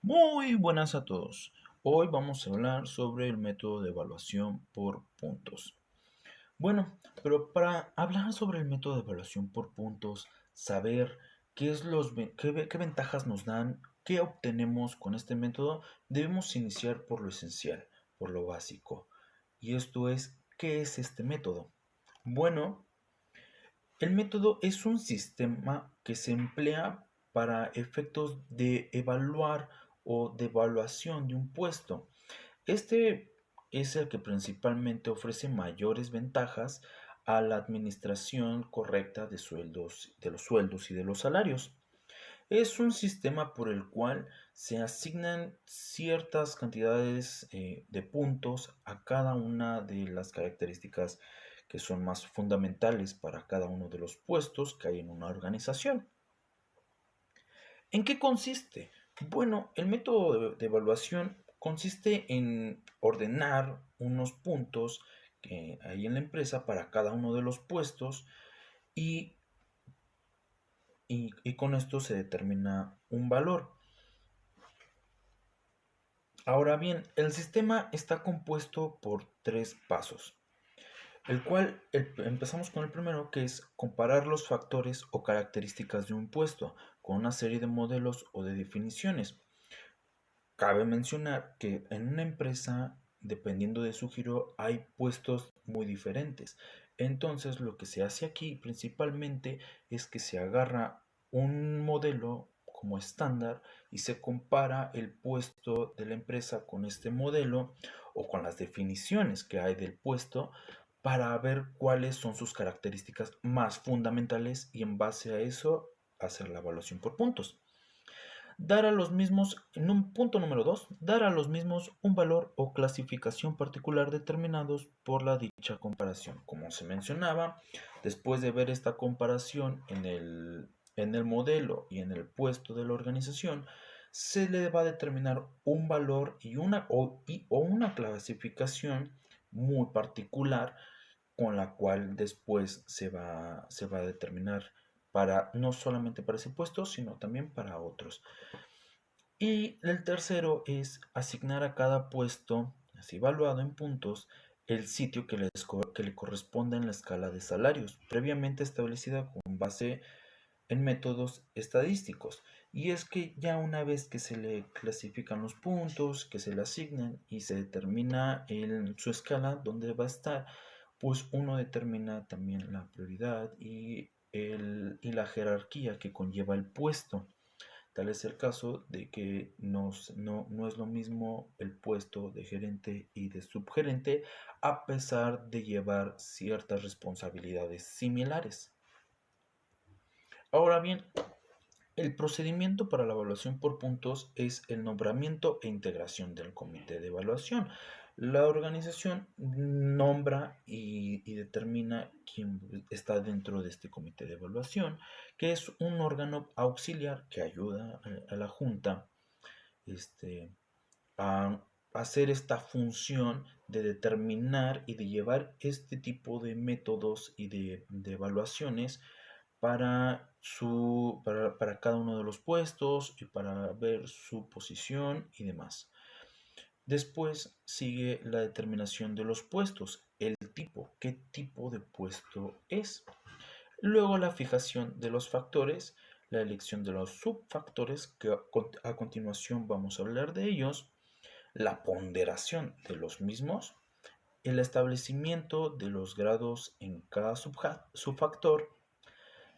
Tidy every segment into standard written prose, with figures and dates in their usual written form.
Muy buenas a todos. Hoy vamos a hablar sobre el método de evaluación por puntos. Bueno, pero para hablar sobre el método de evaluación por puntos, saber qué ventajas nos dan, qué obtenemos con este método, debemos iniciar por lo esencial, por lo básico. Y esto es, ¿qué es este método? Bueno, el método es un sistema que se emplea para efectos de evaluar o de evaluación de un puesto. Este es el que principalmente ofrece mayores ventajas a la administración correcta de sueldos, de los sueldos y de los salarios. Es un sistema por el cual se asignan ciertas cantidades de puntos a cada una de las características que son más fundamentales para cada uno de los puestos que hay en una organización. ¿En qué consiste? Bueno, el método de evaluación consiste en ordenar unos puntos que hay en la empresa para cada uno de los puestos y, y con esto se determina un valor. Ahora bien, el sistema está compuesto por tres pasos, el cual empezamos con el primero, que es comparar los factores o características de un puesto con una serie de modelos o de definiciones. Cabe mencionar que en una empresa, dependiendo de su giro, hay puestos muy diferentes. Entonces, lo que se hace aquí principalmente es que se agarra un modelo como estándar y se compara el puesto de la empresa con este modelo o con las definiciones que hay del puesto para ver cuáles son sus características más fundamentales y en base a eso hacer la evaluación por puntos. Dar a los mismos, en un punto número 2, dar a los mismos un valor o clasificación particular determinados por la dicha comparación. Como se mencionaba, después de ver esta comparación en el modelo y en el puesto de la organización, se le va a determinar un valor o una clasificación muy particular con la cual después se va a determinar para no solamente para ese puesto, sino también para otros. Y el tercero es asignar a cada puesto, así evaluado en puntos, el sitio que le corresponda en la escala de salarios, previamente establecida con base en métodos estadísticos. Y es que ya una vez que se le clasifican los puntos, que se le asignan y se determina en su escala dónde va a estar, pues uno determina también la prioridad y la jerarquía que conlleva el puesto. Tal es el caso de que no es lo mismo el puesto de gerente y de subgerente a pesar de llevar ciertas responsabilidades similares. Ahora bien, el procedimiento para la evaluación por puntos es el nombramiento e integración del comité de evaluación. La organización nombra y determina quién está dentro de este comité de evaluación, que es un órgano auxiliar que ayuda a la junta este, a hacer esta función de determinar y de llevar este tipo de métodos y de evaluaciones para cada uno de los puestos y para ver su posición y demás. Después sigue la determinación de los puestos, el tipo, qué tipo de puesto es. Luego la fijación de los factores, la elección de los subfactores, que a continuación vamos a hablar de ellos, la ponderación de los mismos, el establecimiento de los grados en cada subfactor,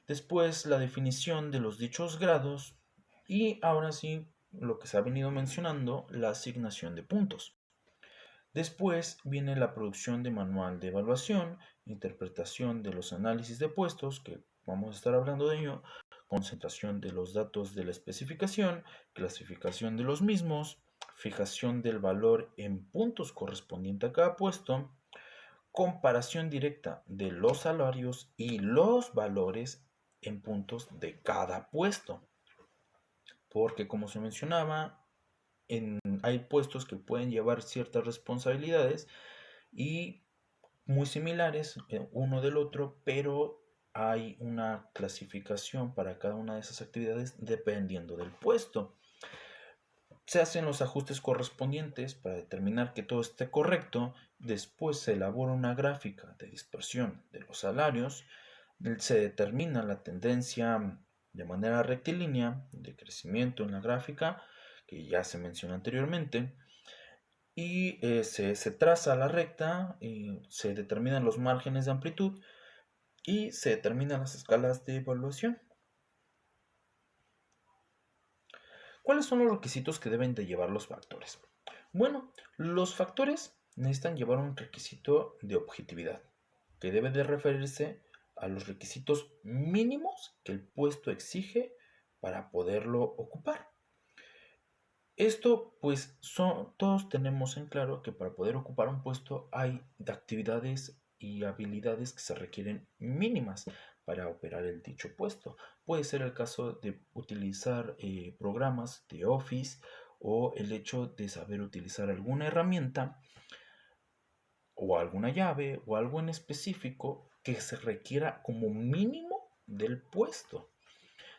después la definición de los dichos grados y ahora sí lo que se ha venido mencionando, la asignación de puntos. Después viene la producción de manual de evaluación, interpretación de los análisis de puestos, que vamos a estar hablando de ello, concentración de los datos de la especificación, clasificación de los mismos, fijación del valor en puntos correspondiente a cada puesto, comparación directa de los salarios y los valores en puntos de cada puesto. Porque como se mencionaba, hay puestos que pueden llevar ciertas responsabilidades y muy similares uno del otro, pero hay una clasificación para cada una de esas actividades dependiendo del puesto. Se hacen los ajustes correspondientes para determinar que todo esté correcto. Después se elabora una gráfica de dispersión de los salarios. Se determina la tendencia de manera rectilínea de crecimiento en la gráfica, que ya se mencionó anteriormente. Y se traza la recta, se determinan los márgenes de amplitud y se determinan las escalas de evaluación. ¿Cuáles son los requisitos que deben de llevar los factores? Bueno, los factores necesitan llevar un requisito de objetividad, que debe de referirse a los requisitos mínimos que el puesto exige para poderlo ocupar. Esto, pues, todos tenemos en claro que para poder ocupar un puesto hay actividades y habilidades que se requieren mínimas para operar el dicho puesto. Puede ser el caso de utilizar programas de Office o el hecho de saber utilizar alguna herramienta o alguna llave o algo en específico que se requiera como mínimo del puesto.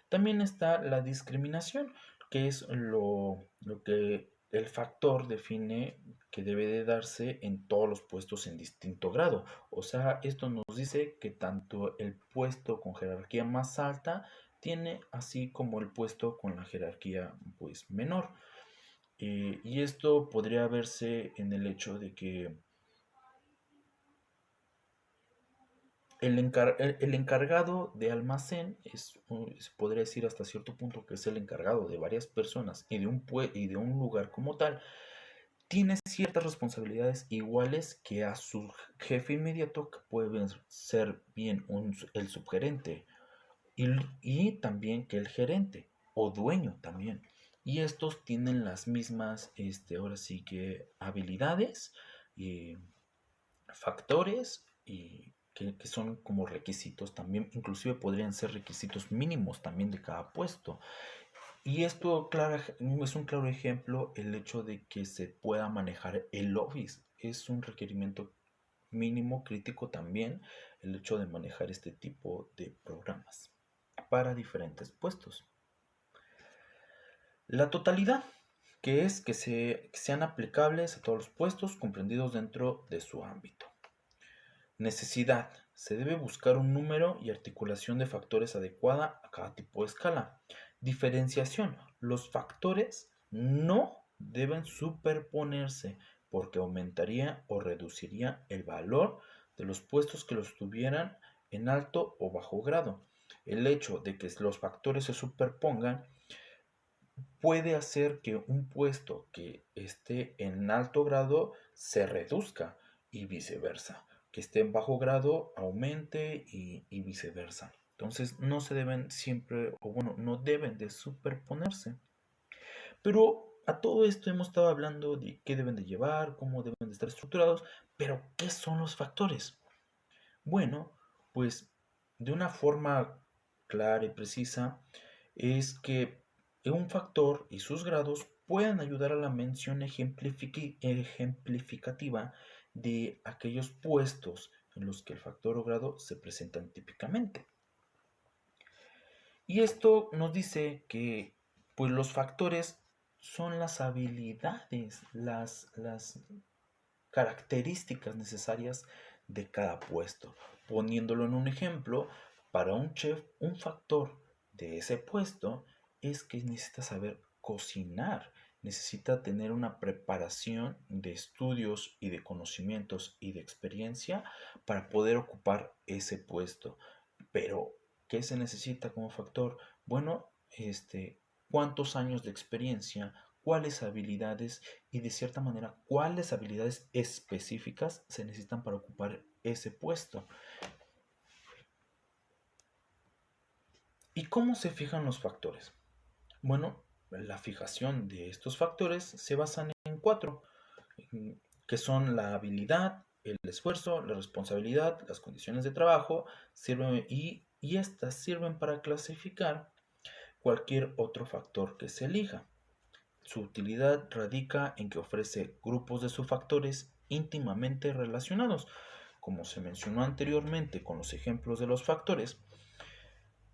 También está la discriminación, que es lo que el factor define que debe de darse en todos los puestos en distinto grado. O sea, esto nos dice que tanto el puesto con jerarquía más alta tiene así como el puesto con la jerarquía pues menor. Y esto podría verse en el hecho de que el encargado de almacén se podría decir hasta cierto punto que es el encargado de varias personas y de un lugar como tal. Tiene ciertas responsabilidades iguales que a su jefe inmediato, que puede ser bien el subgerente y, y también que el gerente o dueño también. Y estos tienen las mismas, ahora sí que habilidades y factores y que son como requisitos también, inclusive podrían ser requisitos mínimos también de cada puesto. Y esto es un claro ejemplo el hecho de que se pueda manejar el Office. Es un requerimiento mínimo crítico también el hecho de manejar este tipo de programas para diferentes puestos. La totalidad, que es que sean aplicables a todos los puestos comprendidos dentro de su ámbito. Necesidad. Se debe buscar un número y articulación de factores adecuada a cada tipo de escala. Diferenciación. Los factores no deben superponerse porque aumentaría o reduciría el valor de los puestos que los tuvieran en alto o bajo grado. El hecho de que los factores se superpongan puede hacer que un puesto que esté en alto grado se reduzca y viceversa, que esté en bajo grado aumente y viceversa. Entonces no se deben siempre, o bueno, no deben de superponerse. Pero a todo esto hemos estado hablando de qué deben de llevar, cómo deben de estar estructurados, pero ¿qué son los factores? Bueno, pues de una forma clara y precisa es que un factor y sus grados pueden ayudar a la mención ejemplificativa de aquellos puestos en los que el factor o grado se presentan típicamente. Y esto nos dice que pues los factores son las habilidades, las características necesarias de cada puesto. Poniéndolo en un ejemplo, para un chef, un factor de ese puesto es que necesita saber cocinar, necesita tener una preparación de estudios y de conocimientos y de experiencia para poder ocupar ese puesto. Pero, ¿qué se necesita como factor? Bueno, ¿cuántos años de experiencia? ¿Cuáles habilidades y de cierta manera cuáles habilidades específicas se necesitan para ocupar ese puesto? ¿Y cómo se fijan los factores? Bueno, la fijación de estos factores se basan en cuatro, que son la habilidad, el esfuerzo, la responsabilidad, las condiciones de trabajo, y estas sirven para clasificar cualquier otro factor que se elija. Su utilidad radica en que ofrece grupos de subfactores íntimamente relacionados. Como se mencionó anteriormente con los ejemplos de los factores,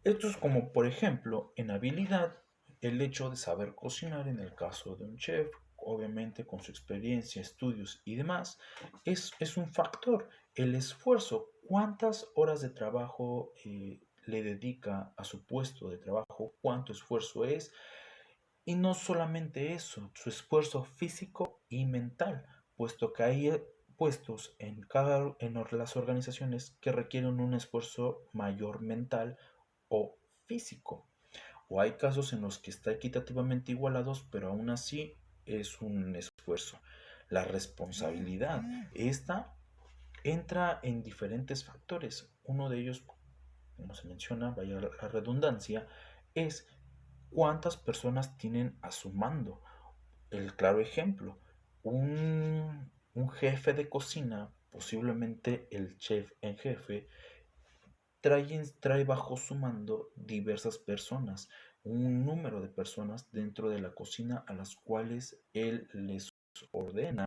estos como por ejemplo en habilidad el hecho de saber cocinar en el caso de un chef, obviamente con su experiencia, estudios y demás, es un factor. El esfuerzo, cuántas horas de trabajo le dedica a su puesto de trabajo, cuánto esfuerzo es, y no solamente eso, su esfuerzo físico y mental, puesto que hay puestos en las organizaciones que requieren un esfuerzo mayor mental o físico. O hay casos en los que está equitativamente igualados, pero aún así es un esfuerzo. La responsabilidad, esta entra en diferentes factores. Uno de ellos, como se menciona, vaya la redundancia, es cuántas personas tienen a su mando. El claro ejemplo, un jefe de cocina, posiblemente el chef en jefe, trae bajo su mando diversas personas, un número de personas dentro de la cocina a las cuales él les ordena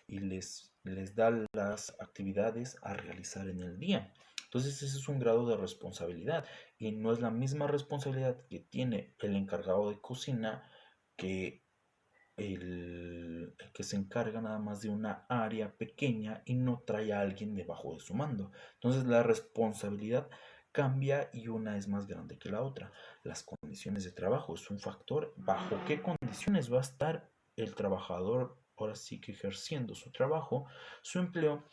y les da las actividades a realizar en el día. Entonces ese es un grado de responsabilidad y no es la misma responsabilidad que tiene el encargado de cocina que el que se encarga nada más de una área pequeña y no trae a alguien debajo de su mando. Entonces la responsabilidad cambia y una es más grande que la otra. Las condiciones de trabajo es un factor. ¿Bajo qué condiciones va a estar el trabajador ahora sí que ejerciendo su trabajo, su empleo?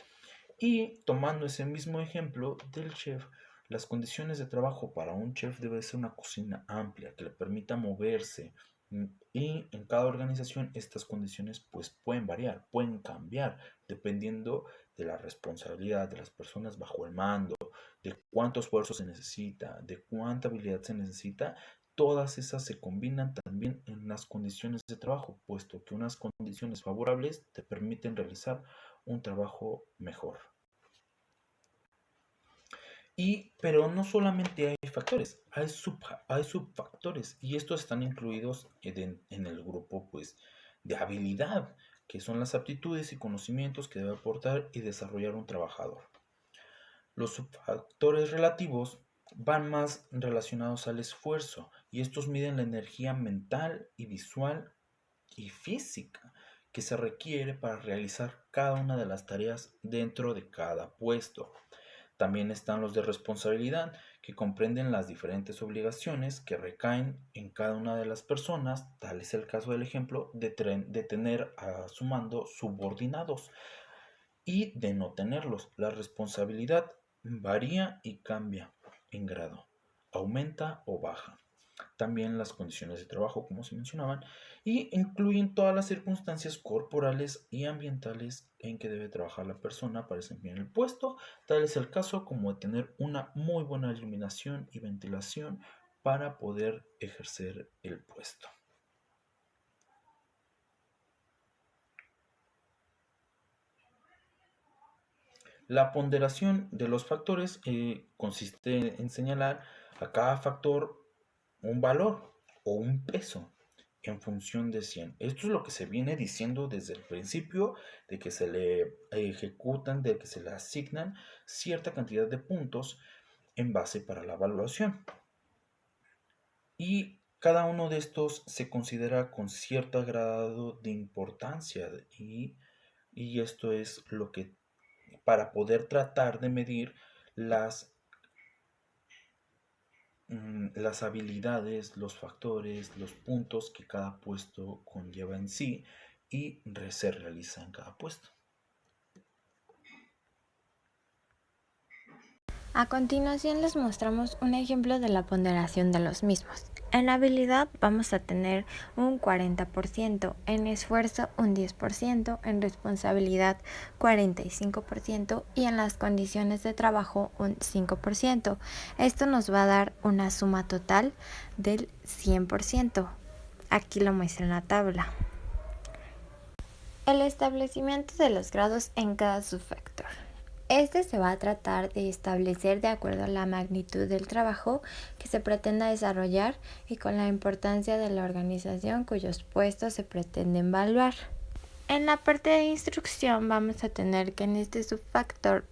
Y tomando ese mismo ejemplo del chef, las condiciones de trabajo para un chef debe ser una cocina amplia que le permita moverse. Y en cada organización estas condiciones pues pueden variar, pueden cambiar dependiendo de la responsabilidad de las personas bajo el mando, de cuánto esfuerzo se necesita, de cuánta habilidad se necesita. Todas esas se combinan también en las condiciones de trabajo, puesto que unas condiciones favorables te permiten realizar un trabajo mejor. Pero no solamente hay factores, hay subfactores y estos están incluidos en el grupo pues, de habilidad, que son las aptitudes y conocimientos que debe aportar y desarrollar un trabajador. Los subfactores relativos van más relacionados al esfuerzo y estos miden la energía mental y visual y física que se requiere para realizar cada una de las tareas dentro de cada puesto. También están los de responsabilidad, que comprenden las diferentes obligaciones que recaen en cada una de las personas, tal es el caso del ejemplo de tener a su mando subordinados y de no tenerlos. La responsabilidad varía y cambia en grado, aumenta o baja. También las condiciones de trabajo, como se mencionaban, y incluyen todas las circunstancias corporales y ambientales en que debe trabajar la persona para desempeñar el puesto. Tal es el caso como de tener una muy buena iluminación y ventilación para poder ejercer el puesto. La ponderación de los factores consiste en señalar a cada factor un valor o un peso en función de 100. Esto es lo que se viene diciendo desde el principio, de que se le ejecutan, de que se le asignan cierta cantidad de puntos en base para la evaluación. Y cada uno de estos se considera con cierto grado de importancia y esto es lo que para poder tratar de medir las las habilidades, los factores, los puntos que cada puesto conlleva en sí y se realiza en cada puesto. A continuación les mostramos un ejemplo de la ponderación de los mismos. En habilidad vamos a tener un 40%, en esfuerzo un 10%, en responsabilidad 45% y en las condiciones de trabajo un 5%. Esto nos va a dar una suma total del 100%. Aquí lo muestra en la tabla. El establecimiento de los grados en cada subfactor. Este se va a tratar de establecer de acuerdo a la magnitud del trabajo que se pretenda desarrollar y con la importancia de la organización cuyos puestos se pretenden evaluar. En la parte de instrucción vamos a tener que en este subfactor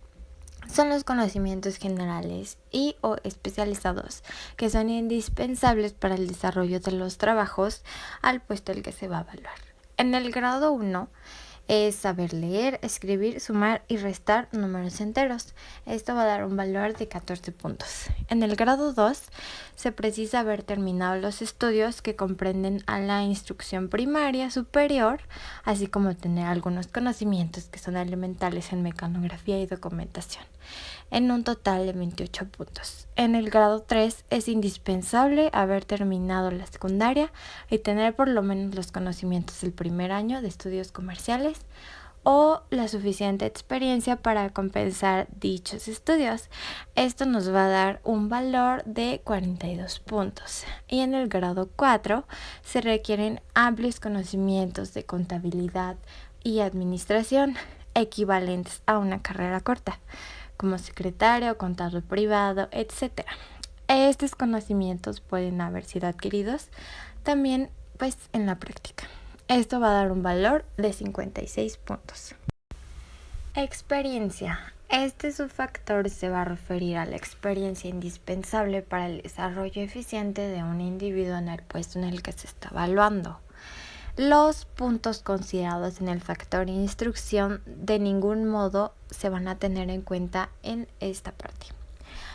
son los conocimientos generales y o especializados que son indispensables para el desarrollo de los trabajos al puesto al que se va a evaluar. En el grado 1 es saber leer, escribir, sumar y restar números enteros. Esto va a dar un valor de 14 puntos. En el grado 2 se precisa haber terminado los estudios que comprenden a la instrucción primaria superior, así como tener algunos conocimientos que son elementales en mecanografía y documentación, en un total de 28 puntos. En el grado 3 es indispensable haber terminado la secundaria y tener por lo menos los conocimientos del primer año de estudios comerciales o la suficiente experiencia para compensar dichos estudios. Esto nos va a dar un valor de 42 puntos. Y en el grado 4 se requieren amplios conocimientos de contabilidad y administración equivalentes a una carrera corta, como secretario, contador privado, etc. Estos conocimientos pueden haber sido adquiridos también en la práctica. Esto va a dar un valor de 56 puntos. Experiencia. Este subfactor se va a referir a la experiencia indispensable para el desarrollo eficiente de un individuo en el puesto en el que se está evaluando. Los puntos considerados en el factor instrucción de ningún modo se van a tener en cuenta en esta parte.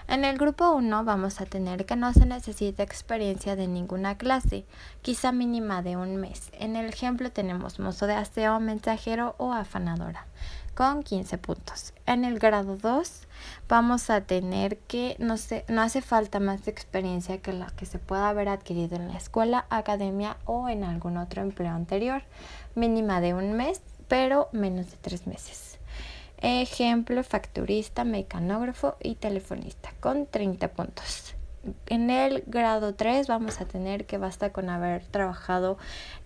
En el grupo 1 vamos a tener que no se necesita experiencia de ninguna clase, quizá mínima de un mes. En el ejemplo tenemos mozo de aseo, mensajero o afanadora, con 15 puntos. En el grado 2 vamos a tener que no hace falta más experiencia que la que se pueda haber adquirido en la escuela, academia o en algún otro empleo anterior, mínima de un mes, pero menos de 3 meses. Ejemplo, facturista, mecanógrafo y telefonista, con 30 puntos. En el grado 3 vamos a tener que basta con haber trabajado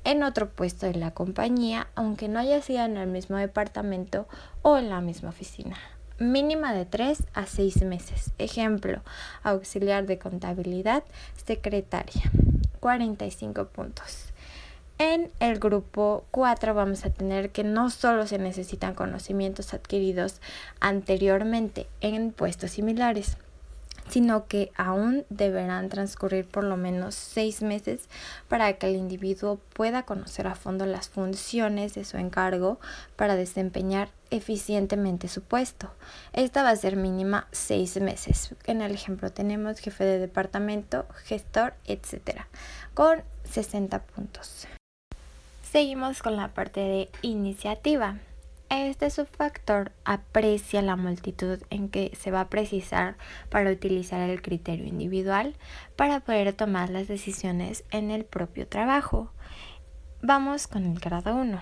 en otro puesto de la compañía, aunque no haya sido en el mismo departamento o en la misma oficina. Mínima de 3 a 6 meses. Ejemplo, auxiliar de contabilidad, secretaria, 45 puntos. En el grupo 4 vamos a tener que no solo se necesitan conocimientos adquiridos anteriormente en puestos similares, sino que aún deberán transcurrir por lo menos 6 meses para que el individuo pueda conocer a fondo las funciones de su encargo para desempeñar eficientemente su puesto. Esta va a ser mínima 6 meses. En el ejemplo tenemos jefe de departamento, gestor, etc., con 60 puntos. Seguimos con la parte de iniciativa. Este subfactor aprecia la multitud en que se va a precisar para utilizar el criterio individual para poder tomar las decisiones en el propio trabajo. Vamos con el grado 1.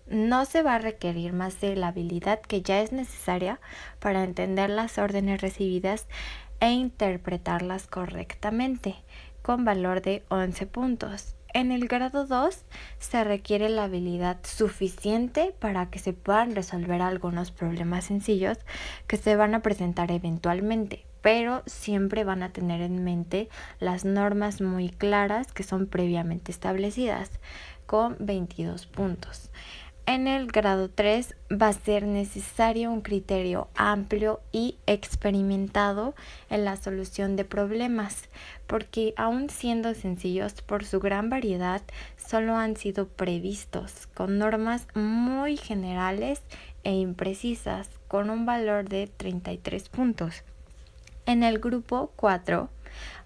No se va a requerir más de la habilidad que ya es necesaria para entender las órdenes recibidas e interpretarlas correctamente, con valor de 11 puntos. En el grado 2 se requiere la habilidad suficiente para que se puedan resolver algunos problemas sencillos que se van a presentar eventualmente, pero siempre van a tener en mente las normas muy claras que son previamente establecidas, con 22 puntos. En el grado 3 va a ser necesario un criterio amplio y experimentado en la solución de problemas, porque aun siendo sencillos por su gran variedad, solo han sido previstos con normas muy generales e imprecisas, con un valor de 33 puntos. En el grupo 4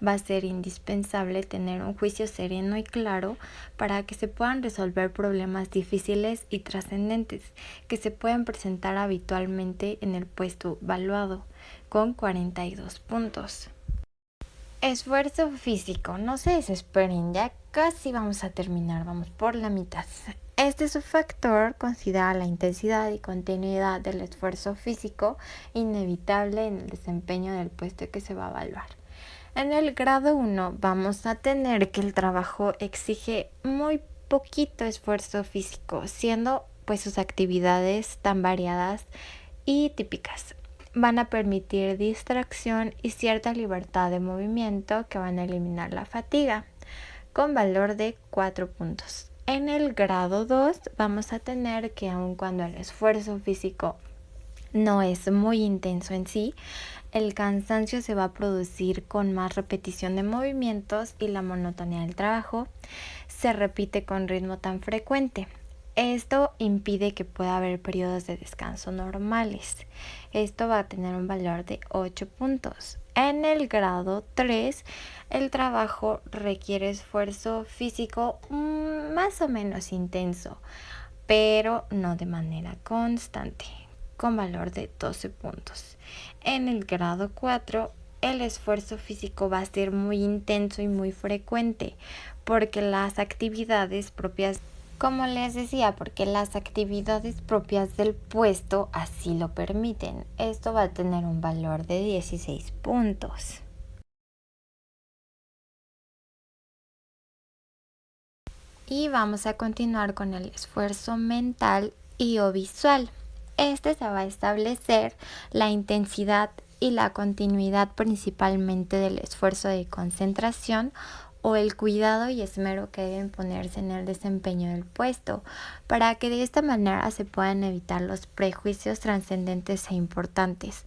va a ser indispensable tener un juicio sereno y claro para que se puedan resolver problemas difíciles y trascendentes que se pueden presentar habitualmente en el puesto evaluado, con 42 puntos. Esfuerzo físico, no se desesperen, ya casi vamos a terminar, vamos por la mitad. Este subfactor considera la intensidad y continuidad del esfuerzo físico inevitable en el desempeño del puesto que se va a evaluar. En el grado 1 vamos a tener que el trabajo exige muy poquito esfuerzo físico, siendo sus actividades tan variadas y típicas. Van a permitir distracción y cierta libertad de movimiento que van a eliminar la fatiga, con valor de 4 puntos. En el grado 2 vamos a tener que aun cuando el esfuerzo físico no es muy intenso en sí, el cansancio se va a producir con más repetición de movimientos y la monotonía del trabajo se repite con ritmo tan frecuente. Esto impide que pueda haber periodos de descanso normales. Esto va a tener un valor de 8 puntos. En el grado 3, el trabajo requiere esfuerzo físico más o menos intenso, pero no de manera constante, con valor de 12 puntos. En el grado 4, el esfuerzo físico va a ser muy intenso y muy frecuente, porque las actividades propias, como les decía, porque las actividades propias del puesto así lo permiten. Esto va a tener un valor de 16 puntos. Y vamos a continuar con el esfuerzo mental y o visual. Este se va a establecer la intensidad y la continuidad principalmente del esfuerzo de concentración o el cuidado y esmero que deben ponerse en el desempeño del puesto, para que de esta manera se puedan evitar los prejuicios trascendentes e importantes.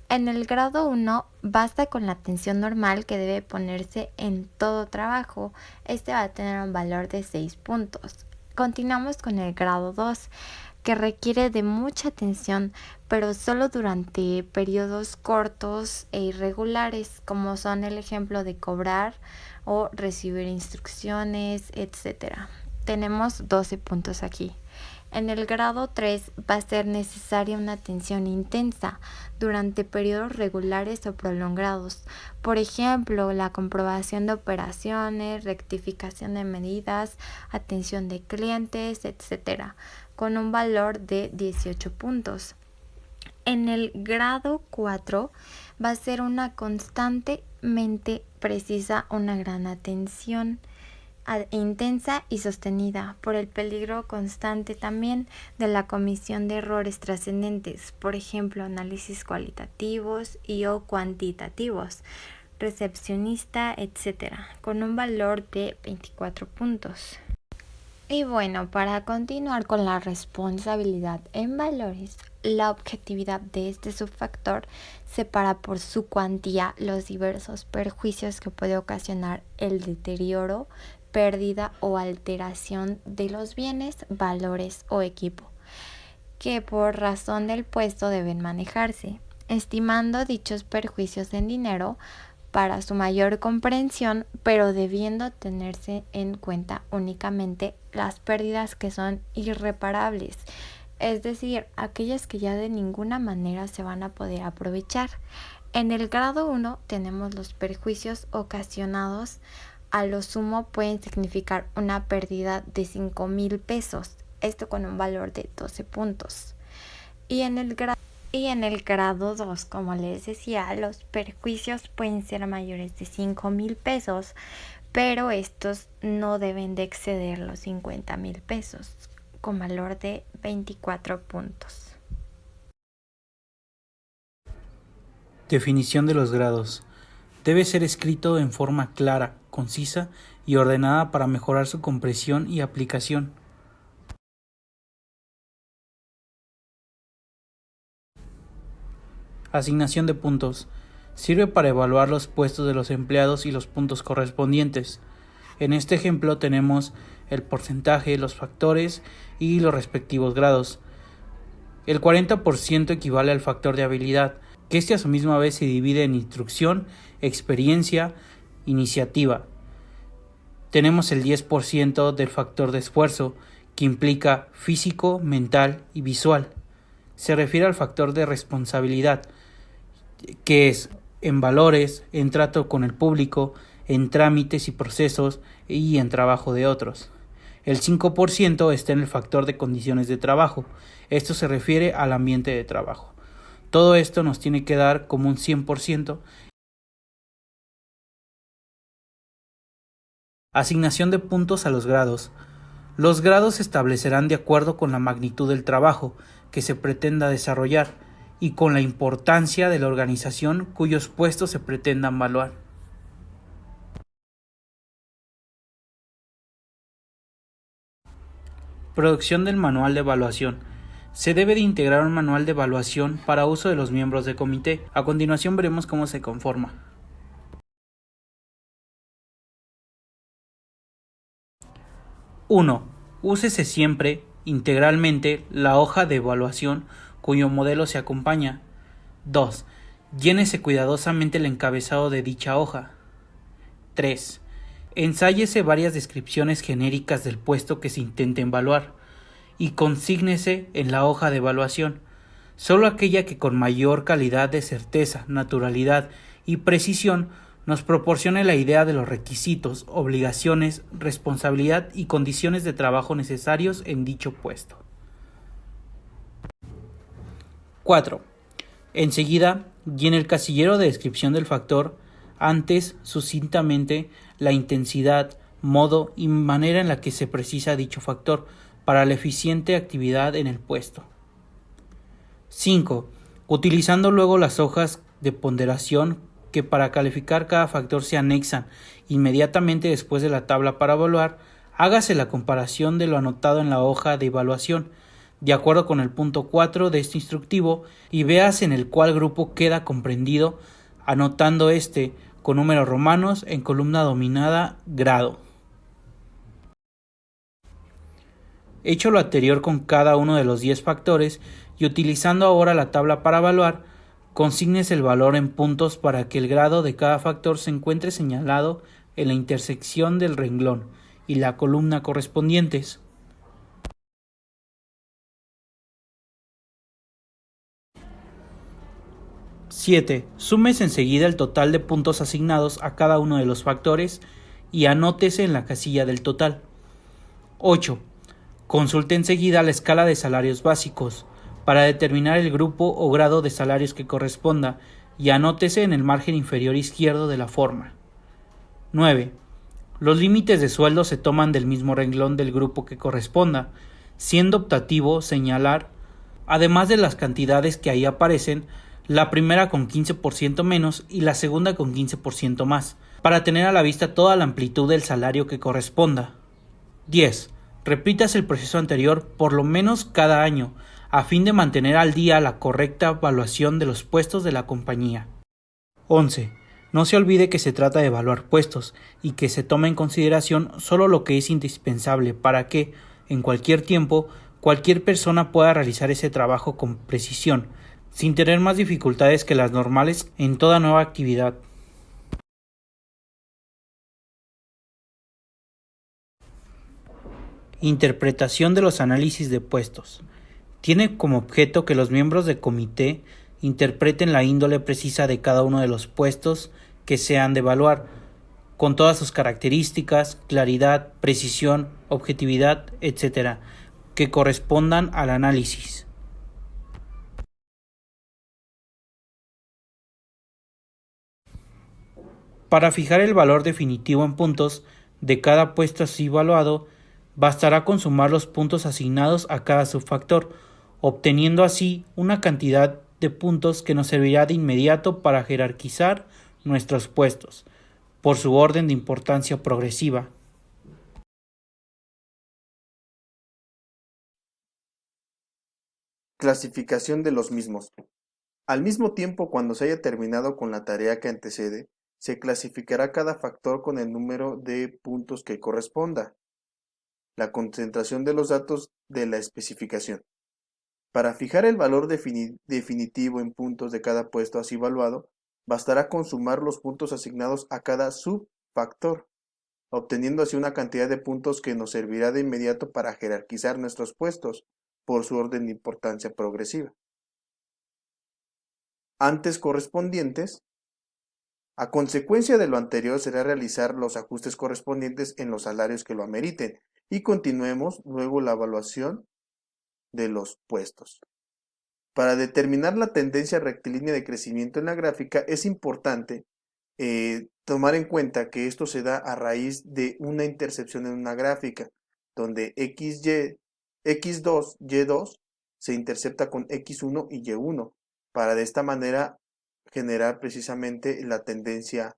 En el grado 1 basta con la atención normal que debe ponerse en todo trabajo. Este va a tener un valor de 6 puntos. Continuamos con el grado 2, que requiere de mucha atención, pero solo durante periodos cortos e irregulares, como son el ejemplo de cobrar o recibir instrucciones, etc. Tenemos 12 puntos aquí. En el grado 3 va a ser necesaria una atención intensa durante periodos regulares o prolongados. Por ejemplo, la comprobación de operaciones, rectificación de medidas, atención de clientes, etc., con un valor de 18 puntos. En el grado 4 va a ser una constantemente precisa, una gran atención intensa y sostenida por el peligro constante también de la comisión de errores trascendentes, por ejemplo, análisis cualitativos y o cuantitativos, recepcionista, etc., con un valor de 24 puntos. Y bueno, para continuar con la responsabilidad en valores, la objetividad de este subfactor separa por su cuantía los diversos perjuicios que puede ocasionar el deterioro, pérdida o alteración de los bienes, valores o equipo, que por razón del puesto deben manejarse, estimando dichos perjuicios en dinero para su mayor comprensión, pero debiendo tenerse en cuenta únicamente las pérdidas que son irreparables, es decir, aquellas que ya de ninguna manera se van a poder aprovechar. En el grado 1 tenemos los perjuicios ocasionados, a lo sumo pueden significar una pérdida de 5,000 pesos, esto con un valor de 12 puntos. Y en el grado 2, como les decía, los perjuicios pueden ser mayores de 5,000 pesos, pero estos no deben de exceder los 50,000 pesos, con valor de 24 puntos. Definición de los grados. Debe ser escrito en forma clara, concisa y ordenada para mejorar su comprensión y aplicación. Asignación de puntos. Sirve para evaluar los puestos de los empleados y los puntos correspondientes. En este ejemplo tenemos el porcentaje, los factores y los respectivos grados. El 40% equivale al factor de habilidad, que a su misma vez se divide en instrucción, experiencia, iniciativa. Tenemos el 10% del factor de esfuerzo, que implica físico, mental y visual. Se refiere al factor de responsabilidad, que es en valores, en trato con el público, en trámites y procesos y en trabajo de otros. El 5% está en el factor de condiciones de trabajo. Esto se refiere al ambiente de trabajo. Todo esto nos tiene que dar como un 100%. Asignación de puntos a los grados. Los grados se establecerán de acuerdo con la magnitud del trabajo que se pretenda desarrollar y con la importancia de la organización cuyos puestos se pretendan evaluar. Producción del manual de evaluación. Se debe de integrar un manual de evaluación para uso de los miembros del comité. A continuación veremos cómo se conforma. 1. Úsese siempre, integralmente, la hoja de evaluación cuyo modelo se acompaña. 2. Llénese cuidadosamente el encabezado de dicha hoja. 3. Ensáyese varias descripciones genéricas del puesto que se intente evaluar y consígnese en la hoja de evaluación solo aquella que con mayor calidad de certeza, naturalidad y precisión nos proporcione la idea de los requisitos, obligaciones, responsabilidad y condiciones de trabajo necesarios en dicho puesto. 4. Enseguida, y en el casillero de descripción del factor, antes, sucintamente, la intensidad, modo y manera en la que se precisa dicho factor para la eficiente actividad en el puesto. 5. Utilizando luego las hojas de ponderación que para calificar cada factor se anexan inmediatamente después de la tabla para evaluar, hágase la comparación de lo anotado en la hoja de evaluación, de acuerdo con el punto 4 de este instructivo, y véase en el cual grupo queda comprendido, anotando este con números romanos en columna dominada grado. Hecho lo anterior con cada uno de los 10 factores y utilizando ahora la tabla para evaluar, consígnese el valor en puntos para que el grado de cada factor se encuentre señalado en la intersección del renglón y la columna correspondientes. ¡7! Súmese enseguida el total de puntos asignados a cada uno de los factores y anótese en la casilla del total. 8. Consulte enseguida la escala de salarios básicos para determinar el grupo o grado de salarios que corresponda y anótese en el margen inferior izquierdo de la forma. 9. Los límites de sueldo se toman del mismo renglón del grupo que corresponda, siendo optativo señalar, además de las cantidades que ahí aparecen, la primera con 15% menos y la segunda con 15% más, para tener a la vista toda la amplitud del salario que corresponda. 10. Repítase el proceso anterior por lo menos cada año, a fin de mantener al día la correcta evaluación de los puestos de la compañía. 11. No se olvide que se trata de evaluar puestos y que se tome en consideración solo lo que es indispensable para que, en cualquier tiempo, cualquier persona pueda realizar ese trabajo con precisión, sin tener más dificultades que las normales en toda nueva actividad. Interpretación de los análisis de puestos. Tiene como objeto que los miembros del comité interpreten la índole precisa de cada uno de los puestos que se han de evaluar, con todas sus características, claridad, precisión, objetividad, etc., que correspondan al análisis. Para fijar el valor definitivo en puntos de cada puesto así evaluado, bastará con sumar los puntos asignados a cada subfactor, obteniendo así una cantidad de puntos que nos servirá de inmediato para jerarquizar nuestros puestos, por su orden de importancia progresiva. Clasificación de los mismos. Al mismo tiempo, cuando se haya terminado con la tarea que antecede, se clasificará cada factor con el número de puntos que corresponda. La concentración de los datos de la especificación. Para fijar el valor definitivo en puntos de cada puesto así evaluado, bastará con sumar los puntos asignados a cada subfactor, obteniendo así una cantidad de puntos que nos servirá de inmediato para jerarquizar nuestros puestos por su orden de importancia progresiva. Antes correspondientes. A consecuencia de lo anterior será realizar los ajustes correspondientes en los salarios que lo ameriten y continuemos luego la evaluación de los puestos. Para determinar la tendencia rectilínea de crecimiento en la gráfica es importante tomar en cuenta que esto se da a raíz de una intercepción en una gráfica, donde X2, Y2 se intercepta con X1 y Y1, para de esta manera generar precisamente la tendencia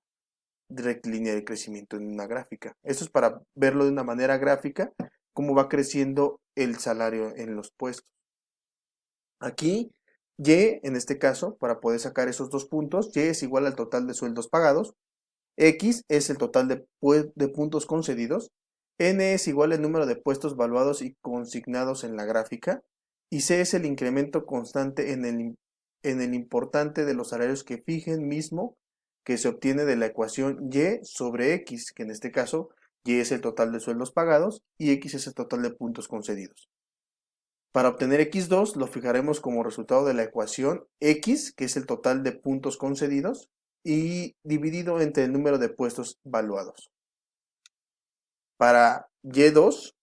rectilínea de crecimiento en una gráfica. Esto es para verlo de una manera gráfica, cómo va creciendo el salario en los puestos. Aquí, Y, en este caso, para poder sacar esos dos puntos, Y es igual al total de sueldos pagados, X es el total de puntos concedidos, N es igual al número de puestos valuados y consignados en la gráfica, y C es el incremento constante en el importante de los salarios que fijen mismo que se obtiene de la ecuación Y sobre X, que en este caso Y es el total de sueldos pagados y X es el total de puntos concedidos. Para obtener x2 lo fijaremos como resultado de la ecuación x, que es el total de puntos concedidos, y dividido entre el número de puestos valuados. Para y2,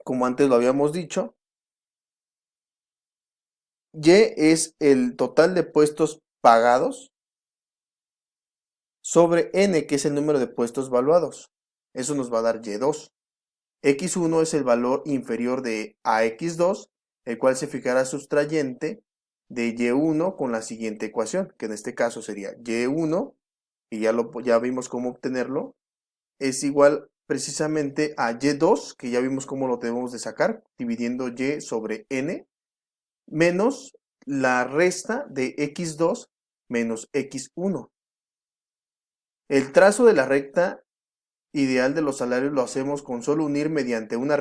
como antes lo habíamos dicho, y es el total de puestos pagados sobre n, que es el número de puestos valuados. Eso nos va a dar y2. x1 es el valor inferior de a x2, el cual se fijará sustrayente de y1 con la siguiente ecuación, que en este caso sería y1, y ya vimos cómo obtenerlo, es igual precisamente a y2, que ya vimos cómo lo debemos de sacar, dividiendo y sobre n, menos la resta de x2 menos x1. El trazo de la recta ideal de los salarios lo hacemos con solo unir mediante una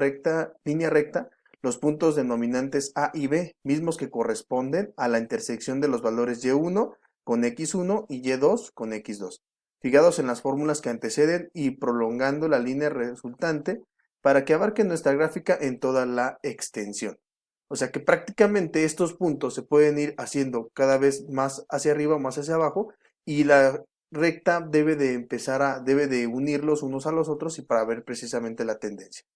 línea recta los puntos denominantes A y B, mismos que corresponden a la intersección de los valores y1 con x1 y y2 con x2, fijados en las fórmulas que anteceden y prolongando la línea resultante para que abarque nuestra gráfica en toda la extensión. O sea que prácticamente estos puntos se pueden ir haciendo cada vez más hacia arriba o más hacia abajo, y la recta debe de unirlos unos a los otros y para ver precisamente la tendencia.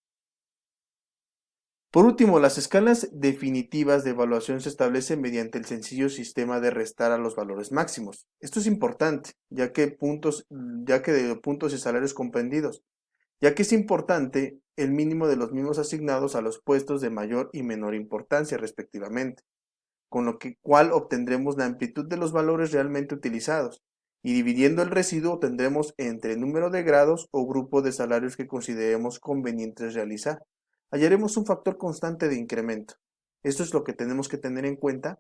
Por último, las escalas definitivas de evaluación se establecen mediante el sencillo sistema de restar a los valores máximos. Esto es importante, ya que de puntos y salarios comprendidos, ya que es importante el mínimo de los mismos asignados a los puestos de mayor y menor importancia respectivamente, con lo cual obtendremos la amplitud de los valores realmente utilizados, y dividiendo el residuo tendremos entre el número de grados o grupo de salarios que consideremos convenientes realizar. Hallaremos un factor constante de incremento. Esto es lo que tenemos que tener en cuenta